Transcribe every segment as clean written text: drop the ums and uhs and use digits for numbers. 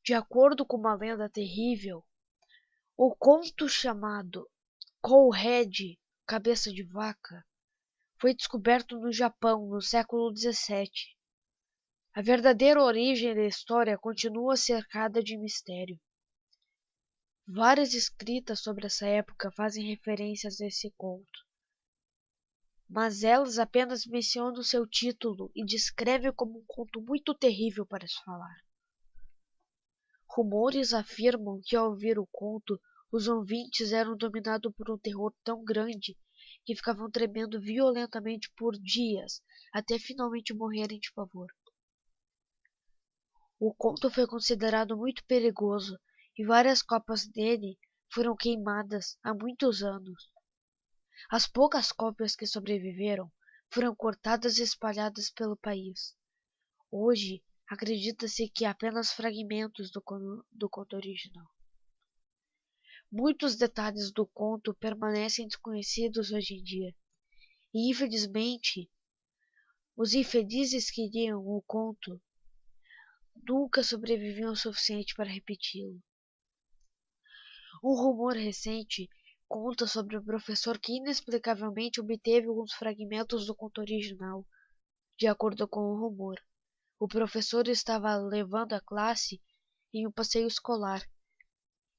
De acordo com uma lenda terrível, o conto chamado Cowhead, Cabeça de Vaca, foi descoberto no Japão no século XVII. A verdadeira origem da história continua cercada de mistério. Várias escritas sobre essa época fazem referências a esse conto, mas elas apenas mencionam seu título e descrevem como um conto muito terrível para se falar. Rumores afirmam que ao ouvir o conto, os ouvintes eram dominados por um terror tão grande que ficavam tremendo violentamente por dias, até finalmente morrerem de pavor. O conto foi considerado muito perigoso e várias cópias dele foram queimadas há muitos anos. As poucas cópias que sobreviveram foram cortadas e espalhadas pelo país. Hoje, acredita-se que há apenas fragmentos do conto original. Muitos detalhes do conto permanecem desconhecidos hoje em dia, e infelizmente, os infelizes que liam o conto nunca sobreviviam o suficiente para repeti-lo. Um rumor recente conta sobre um professor que inexplicavelmente obteve alguns fragmentos do conto original. De acordo com o rumor, o professor estava levando a classe em um passeio escolar.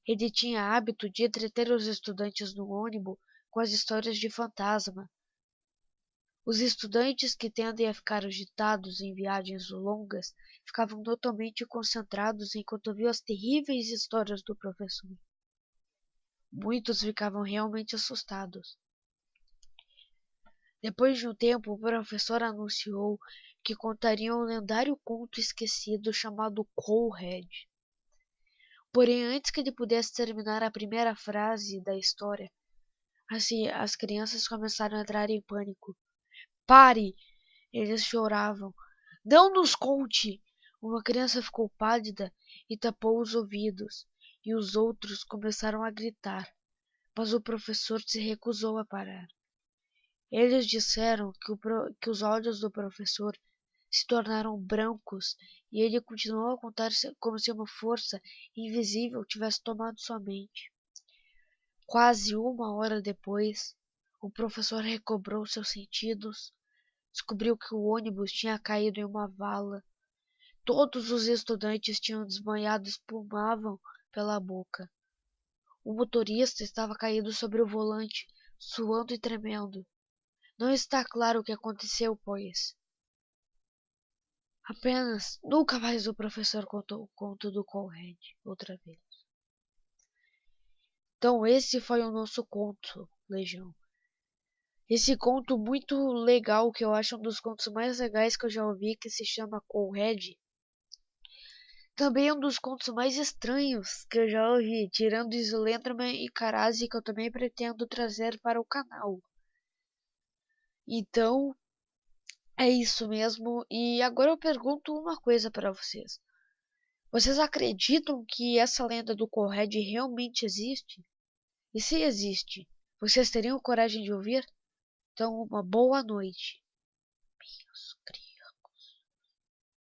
Ele tinha hábito de entreter os estudantes no ônibus com as histórias de fantasma. Os estudantes que tendem a ficar agitados em viagens longas ficavam totalmente concentrados enquanto ouviam as terríveis histórias do professor. Muitos ficavam realmente assustados. Depois de um tempo, o professor anunciou que contaria um lendário conto esquecido chamado Cowhead. Porém, antes que ele pudesse terminar a primeira frase da história, as crianças começaram a entrar em pânico. Pare! Eles choravam. Não nos conte! Uma criança ficou pálida e tapou os ouvidos, e os outros começaram a gritar, mas o professor se recusou a parar. Eles disseram que os olhos do professor se tornaram brancos e ele continuou a contar como se uma força invisível tivesse tomado sua mente. Quase uma hora depois, o professor recobrou seus sentidos, descobriu que o ônibus tinha caído em uma vala. Todos os estudantes tinham desmaiado e espumavam pela boca. O motorista estava caído sobre o volante, suando e tremendo. Não está claro o que aconteceu, pois. Apenas nunca mais o professor contou o conto do Cowhead outra vez. Então esse foi o nosso conto, Legião. Esse conto muito legal, que eu acho um dos contos mais legais que eu já ouvi, que se chama Cowhead. Também é um dos contos mais estranhos que eu já ouvi, tirando Slenderman e Karasi, que eu também pretendo trazer para o canal. Então, é isso mesmo. E agora eu pergunto uma coisa para vocês. Vocês acreditam que essa lenda do Cowhead realmente existe? E se existe, vocês teriam coragem de ouvir? Então, uma boa noite, meus criados.